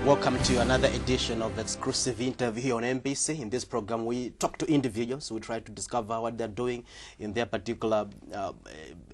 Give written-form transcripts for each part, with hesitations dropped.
Welcome to another edition of Exclusive Interview here on NBC. In this program, we talk to individuals. We try to discover what they're doing in their particular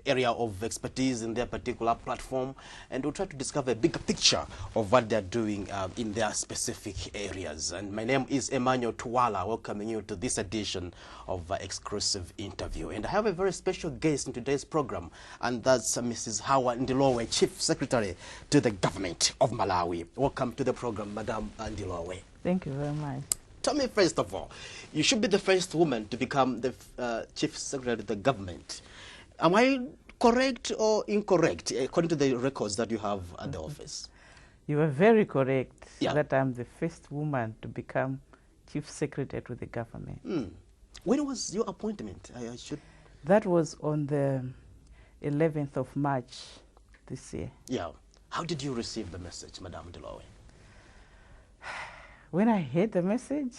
area of expertise, in their particular platform, and we'll try to discover a bigger picture of what they're doing in their specific areas. And my name is Emmanuel Tuwala, welcoming you to this edition of Exclusive Interview. And I have a very special guest in today's program, and that's Mrs. Hawa Ndilowe, Chief Secretary to the Government of Malawi. Welcome to the program, Madam Ndilowe. Thank you very much. Tell me, first of all, you should be the first woman to become the Chief Secretary of the Government. Am I correct or incorrect, according to the records that you have at the office? You are very correct, yeah, that I'm the first woman to become Chief Secretary to the government. When was your appointment? That was on the 11th of March this year. Yeah. How did you receive the message, Madam Ndilowe? When I heard the message,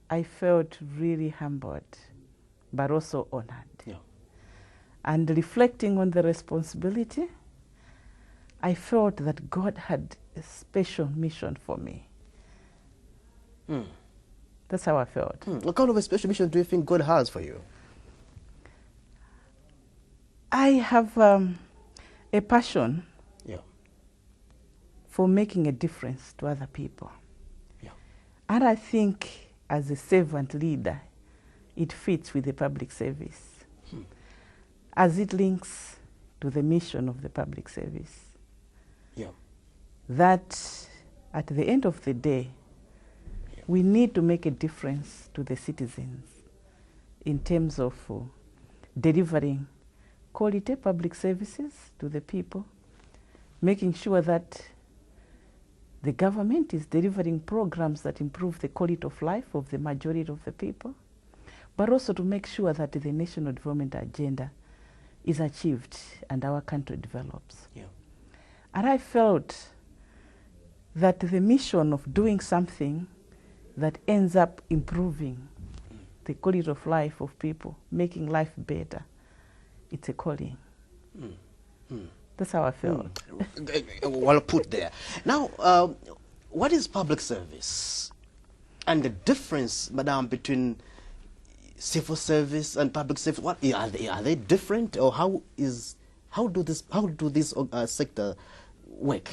I felt really humbled, but also honored. Yeah. And reflecting on the responsibility, I felt that God had a special mission for me. That's how I felt. What kind of a special mission do you think God has for you? I have a passion, yeah, for making a difference to other people. Yeah. And I think as a servant leader, it fits with the public service, as it links to the mission of the public service. Yeah. That at the end of the day, yeah, we need to make a difference to the citizens in terms of delivering quality public services to the people, making sure that the government is delivering programs that improve the quality of life of the majority of the people, but also to make sure that the national development agenda is achieved and our country develops. Yeah. And I felt that the mission of doing something that ends up improving the quality of life of people, making life better, it's a calling. That's how I felt. Well put there. Now, what is public service? And the difference, Madam, between civil service and public service, what are they different, or how do this sector work?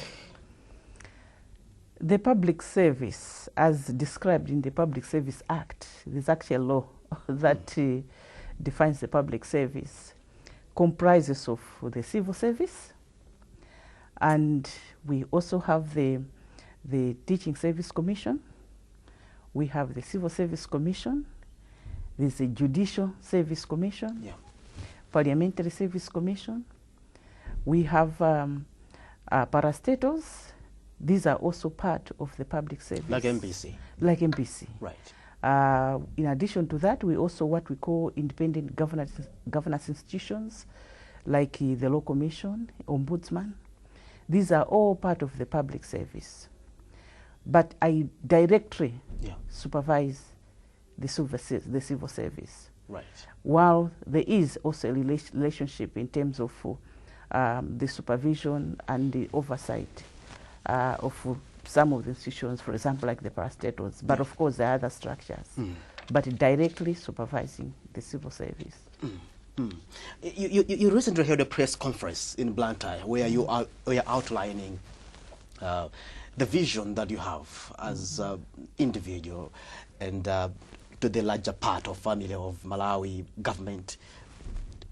The public service, as described in the Public Service Act, there's actually a law that defines the public service, comprises of the civil service, and we also have the Teaching Service Commission, we have the Civil Service Commission, there's a Judicial Service Commission, yeah, Parliamentary Service Commission, we have parastatals. These are also part of the public service. Like NBC? Like NBC. Right. In addition to that, we also what we call independent governance institutions, like the Law Commission, Ombudsman. These are all part of the public service. But I directly supervise the civil service. Right. While there is also a relationship in terms of the supervision and the oversight of some of the institutions, for example, like the parastatals. But of course, there are other structures. But directly supervising the civil service. You recently held a press conference in Blantyre where you are outlining the vision that you have as an individual and to the larger part of family of Malawi government.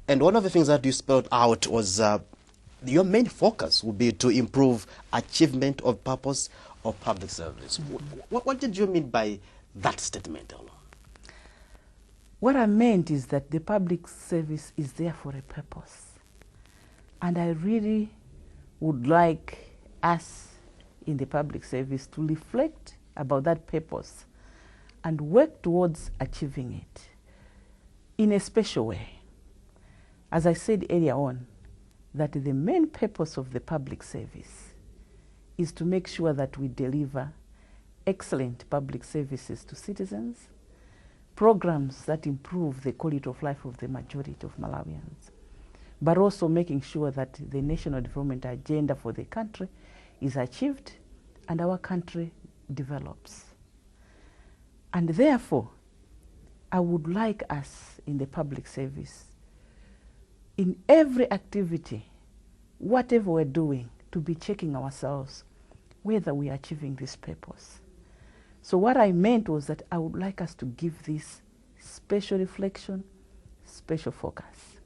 And one of the things that you spelled out was your main focus will be to improve achievement of purpose of public service. What did you mean by that statement? What I meant is that the public service is there for a purpose. And I really would like us in the public service to reflect about that purpose and work towards achieving it in a special way. As I said earlier on, that the main purpose of the public service is to make sure that we deliver excellent public services to citizens, programs that improve the quality of life of the majority of Malawians, but also making sure that the national development agenda for the country is achieved and our country develops. And therefore, I would like us in the public service, in every activity, whatever we're doing, to be checking ourselves whether we are achieving this purpose. So what I meant was that I would like us to give this special reflection, special focus.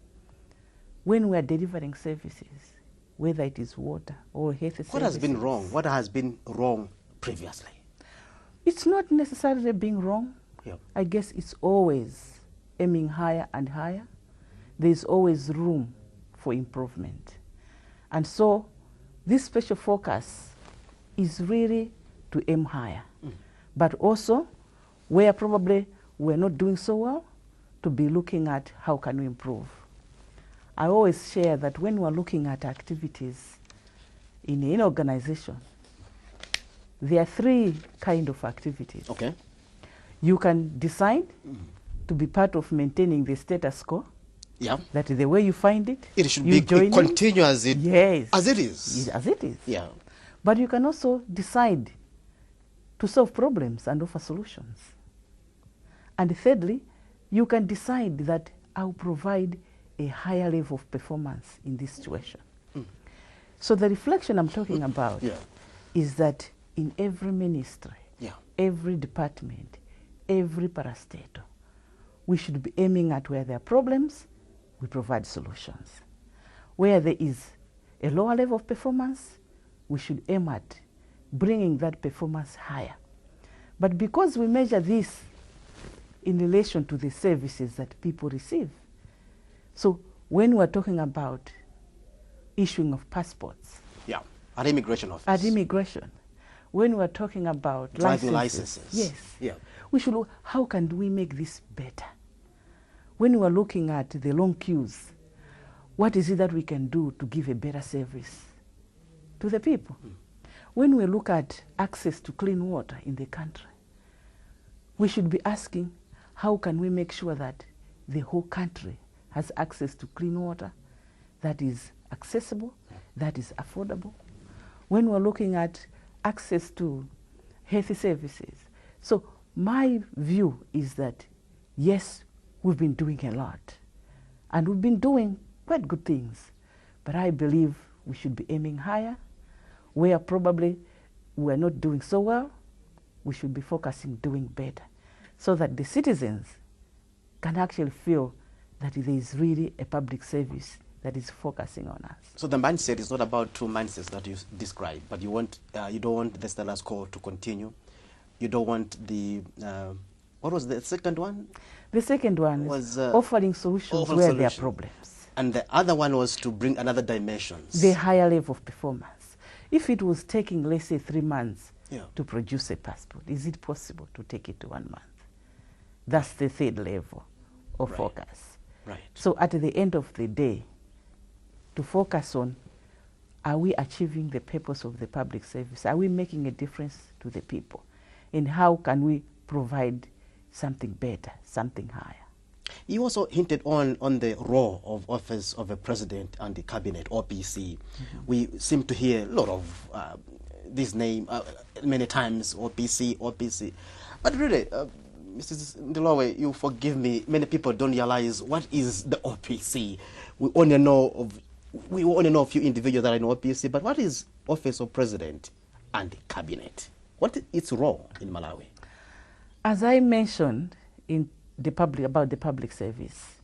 When we are delivering services, whether it is water or health services. What has been wrong? What has been wrong previously? It's not necessarily being wrong. Yep. I guess it's always aiming higher and higher. There's always room for improvement. And so this special focus is really to aim higher. But also, where probably we're not doing so well, to be looking at how can we improve. I always share that when we're looking at activities in an organization, there are three kinds of activities. Okay. You can decide to be part of maintaining the status quo. Yeah. That the way you find it, It should you be join continue as it, yes. as it is. As it is. Yeah. But you can also decide to solve problems and offer solutions. And thirdly, you can decide that I'll provide a higher level of performance in this situation. So the reflection I'm talking about is that in every ministry, every department, every parastatal, we should be aiming at where there are problems, we provide solutions. Where there is a lower level of performance, we should aim at bringing that performance higher. But because we measure this in relation to the services that people receive, so when we're talking about issuing of passports, at immigration office, at immigration, when we're talking about driving licenses, we should look, how can we make this better? When we're looking at the long queues, what is it that we can do to give a better service to the people? When we look at access to clean water in the country, we should be asking, how can we make sure that the whole country has access to clean water that is accessible, that is affordable? When we're looking at access to health services. So my view is that, yes, we've been doing a lot, and we've been doing quite good things, but I believe we should be aiming higher. Where probably we're not doing so well, we should be focusing doing better, so that the citizens can actually feel that there is really a public service that is focusing on us. So the mindset is not about two mindsets that you described, but you want you don't want the status quo to continue. You don't want the what was the second one? The second one was offering solutions where there are problems. And the other one was to bring another dimension. The higher level of performance. If it was taking, let's say, 3 months to produce a passport, is it possible to take it to 1 month? That's the third level of focus. Right. So at the end of the day, to focus on, are we achieving the purpose of the public service? Are we making a difference to the people? And how can we provide something better, something higher? You also hinted on the role of office of a president and the cabinet, OPC. We seem to hear a lot of this name many times, OPC. But really, Mrs. Ndilowe, you forgive me, many people don't realize what is the OPC. We only know a few individuals that are in OPC, but what is office of president and the cabinet? What is its role in Malawi? As I mentioned in about the public service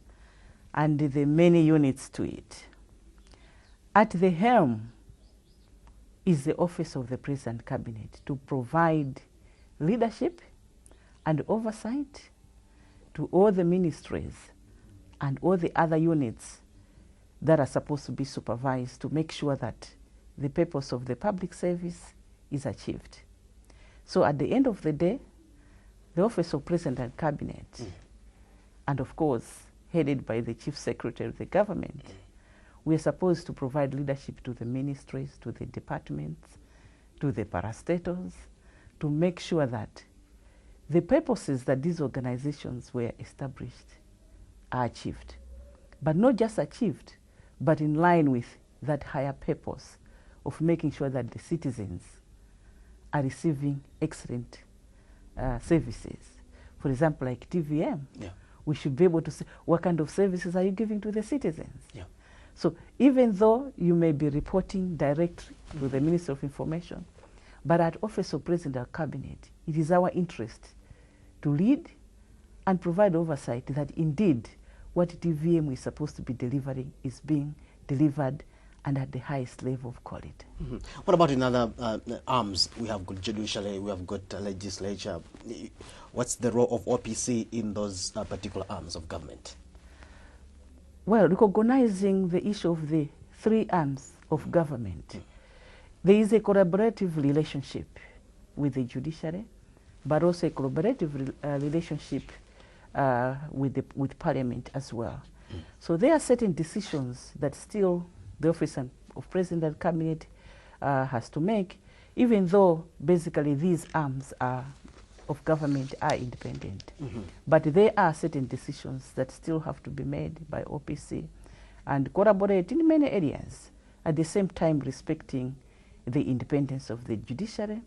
and the many units to it, at the helm is the office of the president cabinet to provide leadership and oversight to all the ministries and all the other units that are supposed to be supervised to make sure that the purpose of the public service is achieved. So at the end of the day, the office of president and cabinet, and of course headed by the chief secretary of the government, we are supposed to provide leadership to the ministries, to the departments, to the parastatals, to make sure that the purposes that these organizations were established are achieved. But not just achieved, but in line with that higher purpose of making sure that the citizens are receiving excellent services. For example, like TVM, we should be able to say, what kind of services are you giving to the citizens? So even though you may be reporting directly to the Minister of Information, but at Office of President or Cabinet, it is our interest to lead and provide oversight that indeed what TVM is supposed to be delivering is being delivered and at the highest level of quality. What about in other arms? We have got judiciary, we have got legislature. What's the role of OPC in those particular arms of government? Well, recognizing the issue of the three arms of government, there is a collaborative relationship with the judiciary, but also a collaborative relationship with Parliament as well. So there are certain decisions that still the Office of President and Cabinet has to make, even though basically these arms of government are independent. But there are certain decisions that still have to be made by OPC and collaborate in many areas, at the same time respecting the independence of the judiciary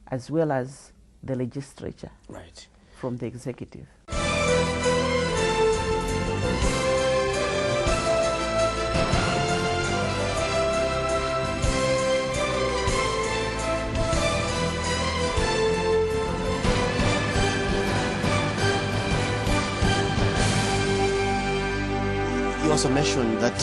as well as the legislature from the executive. You also mentioned that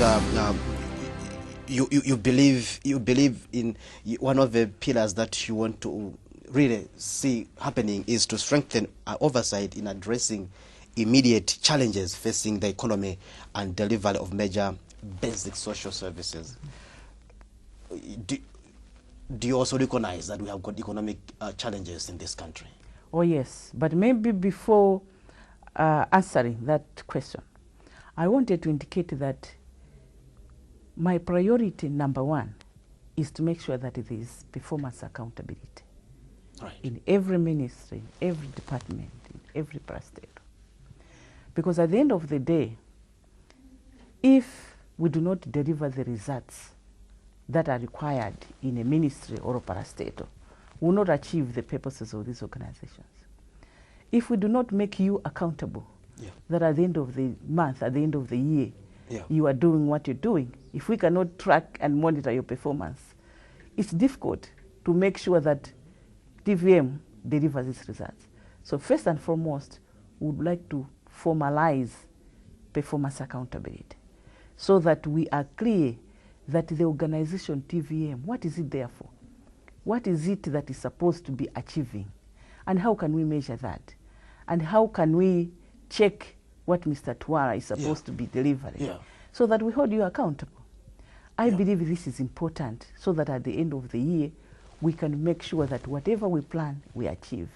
you believe in one of the pillars that you want to really see happening is to strengthen oversight in addressing immediate challenges facing the economy and delivery of major basic social services. Do you also recognize that we have got economic challenges in this country? Oh yes, but maybe before answering that question, I wanted to indicate that my priority number one is to make sure that there is performance accountability in every ministry, in every department, in every parastatal. Because at the end of the day, if we do not deliver the results that are required in a ministry or a parastatal, we will not achieve the purposes of these organizations. If we do not make you accountable, that at the end of the month, at the end of the year, you are doing what you're doing, if we cannot track and monitor your performance, it's difficult to make sure that TVM delivers its results. So first and foremost, we would like to formalize performance accountability so that we are clear that the organization TVM, what is it there for? What is it that is supposed to be achieving? And how can we measure that? And how can we check what Mr. Twara is supposed to be delivering so that we hold you accountable? I believe this is important so that at the end of the year, we can make sure that whatever we plan, we achieve.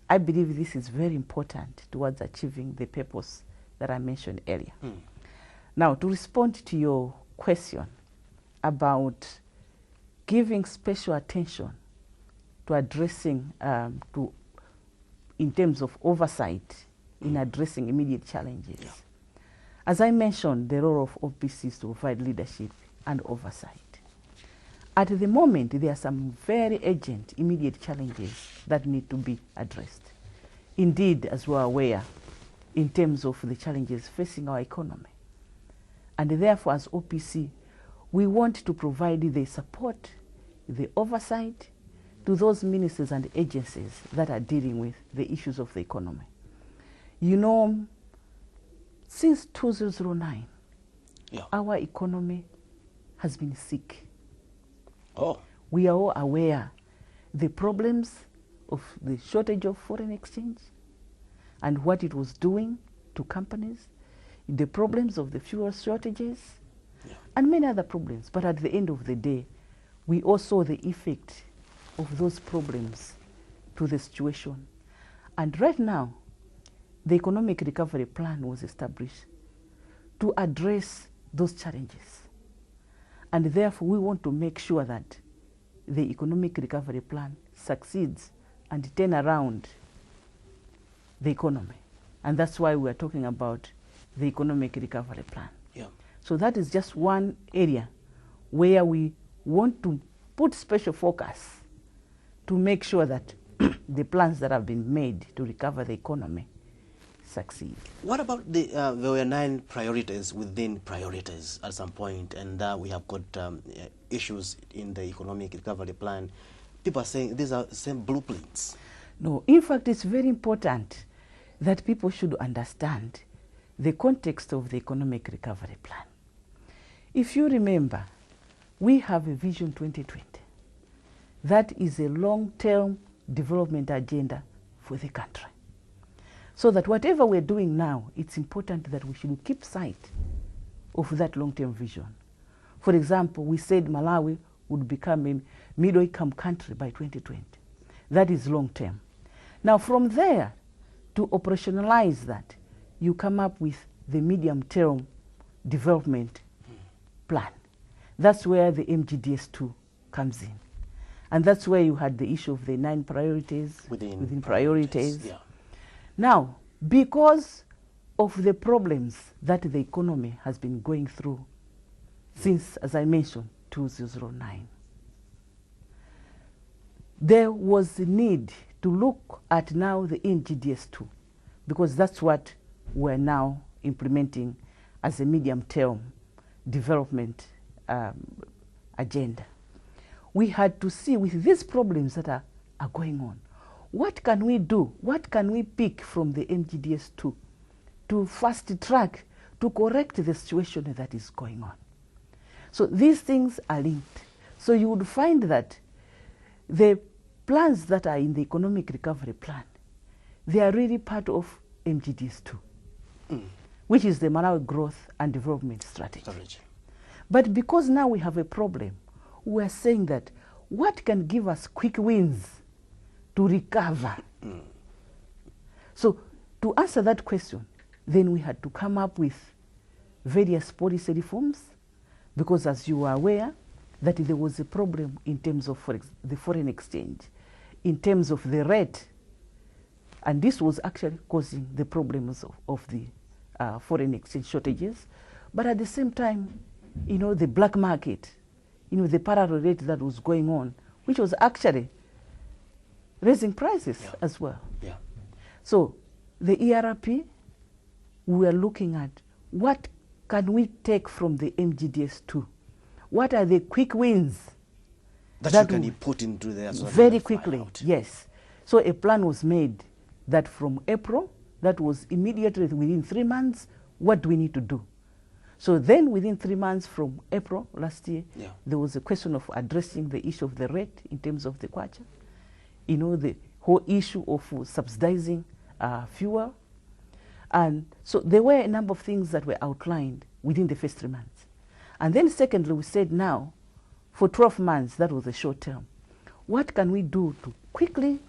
I believe this is very important towards achieving the purpose that I mentioned earlier. Now, to respond to your question about giving special attention to addressing, in terms of oversight in addressing immediate challenges. As I mentioned, the role of OPC is to provide leadership and oversight. At the moment, there are some very urgent, immediate challenges that need to be addressed. Indeed, as we are aware, in terms of the challenges facing our economy. And therefore, as OPC, we want to provide the support, the oversight to those ministries and agencies that are dealing with the issues of the economy. You know, since 2009, our economy has been sick. We are all aware the problems of the shortage of foreign exchange and what it was doing to companies, the problems of the fuel shortages, and many other problems. But at the end of the day, we also saw the effect of those problems to the situation. And right now, the economic recovery plan was established to address those challenges. And therefore, we want to make sure that the economic recovery plan succeeds and turn around the economy. And that's why we are talking about the economic recovery plan. So that is just one area where we want to put special focus to make sure that the plans that have been made to recover the economy succeed. What about the, there were 9 priorities within priorities at some point, and we have got issues in the economic recovery plan. People are saying these are the same blueprints. No, in fact, it's very important that people should understand the context of the economic recovery plan. If you remember, we have a Vision 2020. That is a long-term development agenda for the country. So that whatever we're doing now, it's important that we should keep sight of that long-term vision. For example, we said Malawi would become a middle-income country by 2020. That is long-term. Now from there, to operationalize that, you come up with the medium-term development plan. That's where the MGDS2 comes in. And that's where you had the issue of the 9 priorities within priorities. Yeah. Now, because of the problems that the economy has been going through since, as I mentioned, 2009, there was a need to look at now the MGDS2, because that's what we're now implementing as a medium-term development agenda. We had to see with these problems that are going on, what can we do? What can we pick from the MGDS2 to fast track, to correct the situation that is going on? So these things are linked. So you would find that the plans that are in the economic recovery plan, they are really part of MGDS2, which is the Malawi Growth and Development Strategy. But because now we have a problem, we are saying that what can give us quick wins to recover? So to answer that question, then we had to come up with various policy reforms, because as you are aware, that there was a problem in terms of the foreign exchange, in terms of the rate, and this was actually causing the problems of the foreign exchange shortages. But at the same time, you know, the black market, you know, the parallel rate that was going on, which was actually raising prices as well. Yeah. So the ERP, we are looking at what can we take from the MGDS2? What are the quick wins that you can put into there very quickly? Yes. So a plan was made that from April, that was immediately within 3 months, what do we need to do? So then within 3 months from April last year, there was a question of addressing the issue of the rate in terms of the kwacha, you know, the whole issue of subsidizing fuel. And so there were a number of things that were outlined within the first 3 months. And then secondly, we said now, for 12 months, that was a short term. What can we do to quickly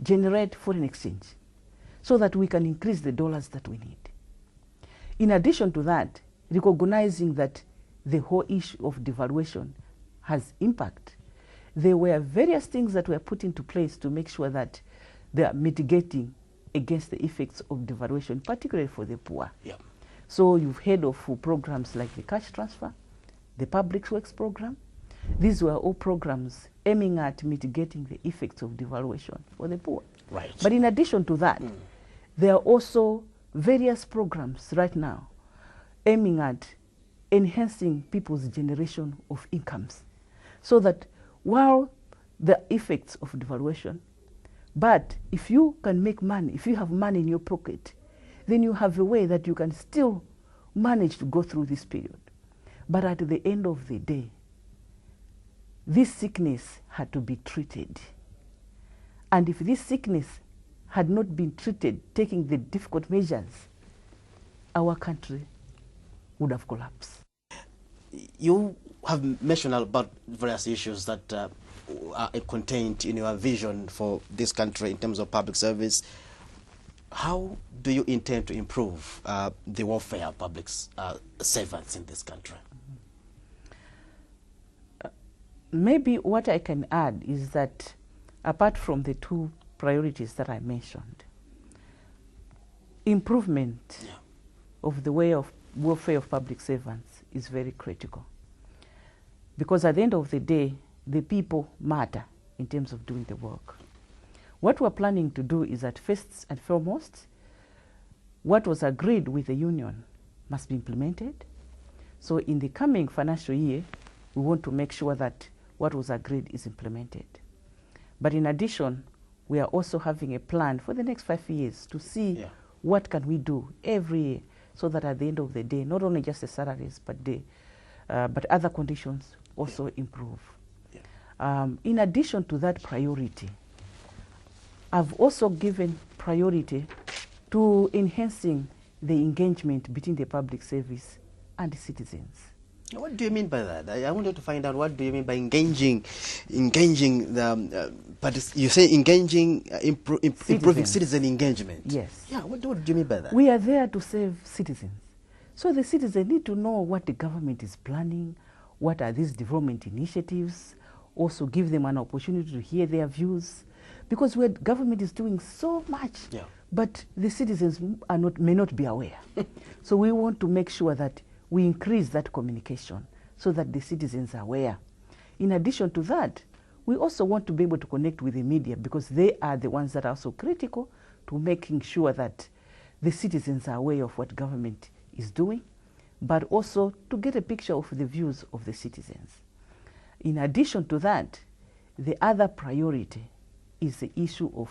generate foreign exchange so that we can increase the dollars that we need? In addition to that, recognizing that the whole issue of devaluation has impact, there were various things that were put into place to make sure that they are mitigating against the effects of devaluation, particularly for the poor. Yeah. So you've heard of programs like the cash transfer, the public works program. These were all programs aiming at mitigating the effects of devaluation for the poor. Right. But in addition to that, there are also various programs right now aiming at enhancing people's generation of incomes, so that while the effects of devaluation, but if you can make money, if you have money in your pocket, then you have a way that you can still manage to go through this period. But at the end of the day, this sickness had to be treated. And if this sickness had not been treated, taking the difficult measures, our country would have collapsed. You have mentioned about various issues that are contained in your vision for this country in terms of public service. How do you intend to improve the welfare of public servants in this country? Maybe what I can add is that apart from the 2 priorities that I mentioned, improvement of the way of welfare of public servants is very critical. Because at the end of the day, the people matter in terms of doing the work. What we're planning to do is that first and foremost, what was agreed with the union must be implemented. So in the coming financial year, we want to make sure that what was agreed is implemented. But in addition, we are also having a plan for the next 5 years to see what can we do every year, so that at the end of the day, not only just the salaries, but other conditions also improve. In addition to that priority, I've also given priority to enhancing the engagement between the public service and the citizens. What do you mean by that? I wanted to find out, what do you mean by engaging the, you say engaging, improving citizen engagement? Yes. Yeah, what do you mean by that? We are there to serve citizens. So the citizens need to know what the government is planning, what are these development initiatives, also give them an opportunity to hear their views, because where government is doing so much, but the citizens may not be aware. So we want to make sure that we increase that communication so that the citizens are aware. In addition to that, we also want to be able to connect with the media, because they are the ones that are also critical to making sure that the citizens are aware of what government is doing, but also to get a picture of the views of the citizens. In addition to that, the other priority is the issue of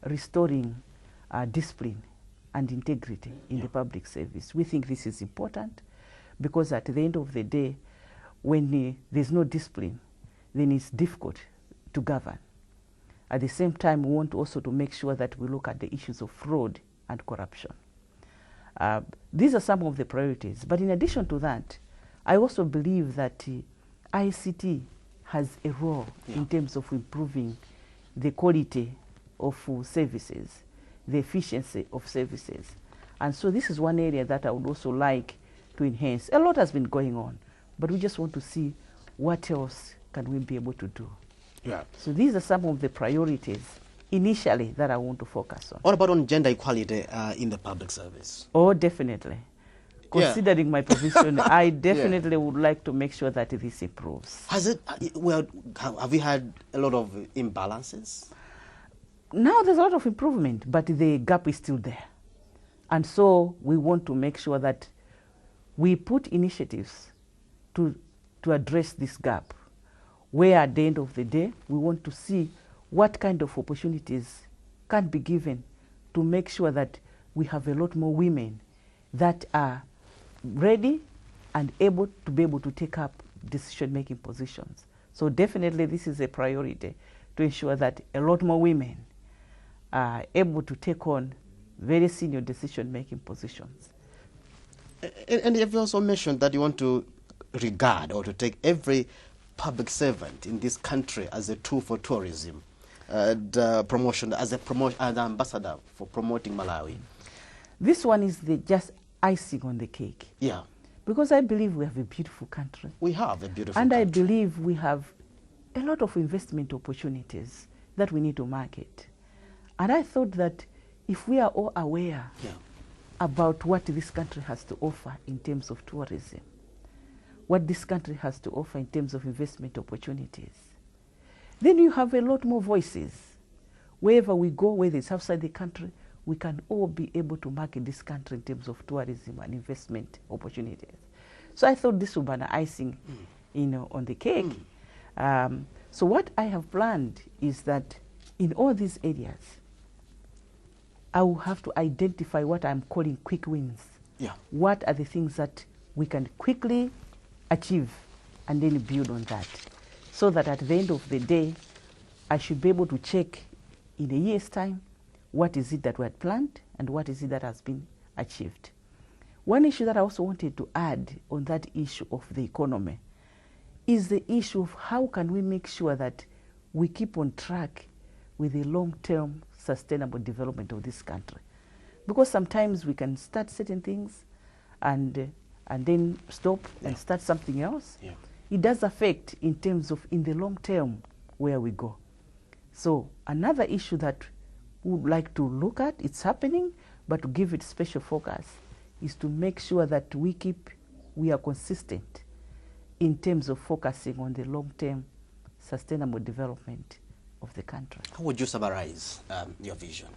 restoring discipline and integrity in the public service. We think this is important, because at the end of the day, when there's no discipline, then it's difficult to govern. At the same time, we want also to make sure that we look at the issues of fraud and corruption. These are some of the priorities. But in addition to that, I also believe that ICT has a role in terms of improving the quality of services, the efficiency of services. And so this is one area that I would also like to enhance. A lot has been going on, but we just want to see what else can we be able to do. So these are some of the priorities initially that I want to focus on. What about on gender equality in the public service? Oh, definitely. Considering my position, I definitely would like to make sure that this improves. Has it, well, have we had a lot of imbalances? Now there's a lot of improvement, but the gap is still there. And so we want to make sure that we put initiatives to address this gap, where at the end of the day, we want to see what kind of opportunities can be given to make sure that we have a lot more women that are ready and able to take up decision-making positions. So definitely this is a priority, to ensure that a lot more women are able to take on very senior decision-making positions. And you've also mentioned that you want to regard or to take every public servant in this country as a tool for tourism, promotion, as an ambassador for promoting Malawi. This one is just icing on the cake. Yeah. Because I believe we have a beautiful country. We have a beautiful country. And I believe we have a lot of investment opportunities that we need to market. And I thought that if we are all aware about what this country has to offer in terms of tourism, what this country has to offer in terms of investment opportunities, then you have a lot more voices. Wherever we go, whether it's outside the country, we can all be able to market this country in terms of tourism and investment opportunities. So I thought this would be an icing, on the cake. So what I have planned is that in all these areas, I will have to identify what I'm calling quick wins. What are the things that we can quickly achieve and then build on that, so that at the end of the day, I should be able to check in a year's time what is it that we had planned and what is it that has been achieved. One issue that I also wanted to add on that issue of the economy is the issue of how can we make sure that we keep on track with the long-term sustainable development of this country. Because sometimes we can start certain things and then stop and start something else. It does affect in terms of in the long term where we go. So another issue that we would like to look at, it's happening, but to give it special focus, is to make sure that we are consistent in terms of focusing on the long-term sustainable development of the country. How would you summarize your vision?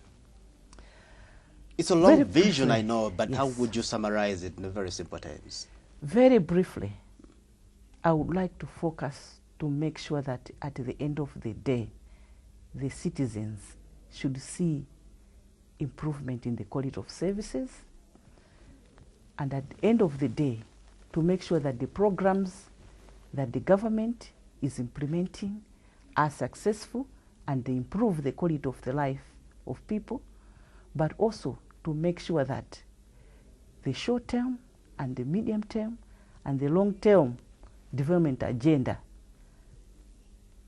It's a long vision, I know, but yes. How would you summarize it in very simple terms? Very briefly, I would like to focus to make sure that at the end of the day, the citizens should see improvement in the quality of services, and at the end of the day, to make sure that the programs that the government is implementing are successful and they improve the quality of the life of people, but also to make sure that the short term and the medium term and the long term development agenda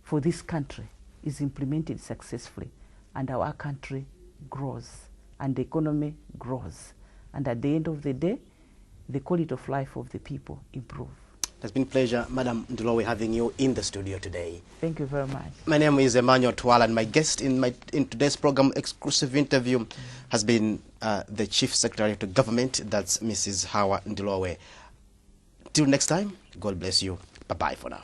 for this country is implemented successfully, and our country grows and the economy grows, and at the end of the day, the quality of life of the people improve. It's been a pleasure, Madam Ndilowe, having you in the studio today. Thank you very much. My name is Emmanuel Twala, and my guest in today's program, exclusive interview, has been the Chief Secretary to Government, that's Mrs. Hawa Ndilowe. Till next time, God bless you. Bye-bye for now.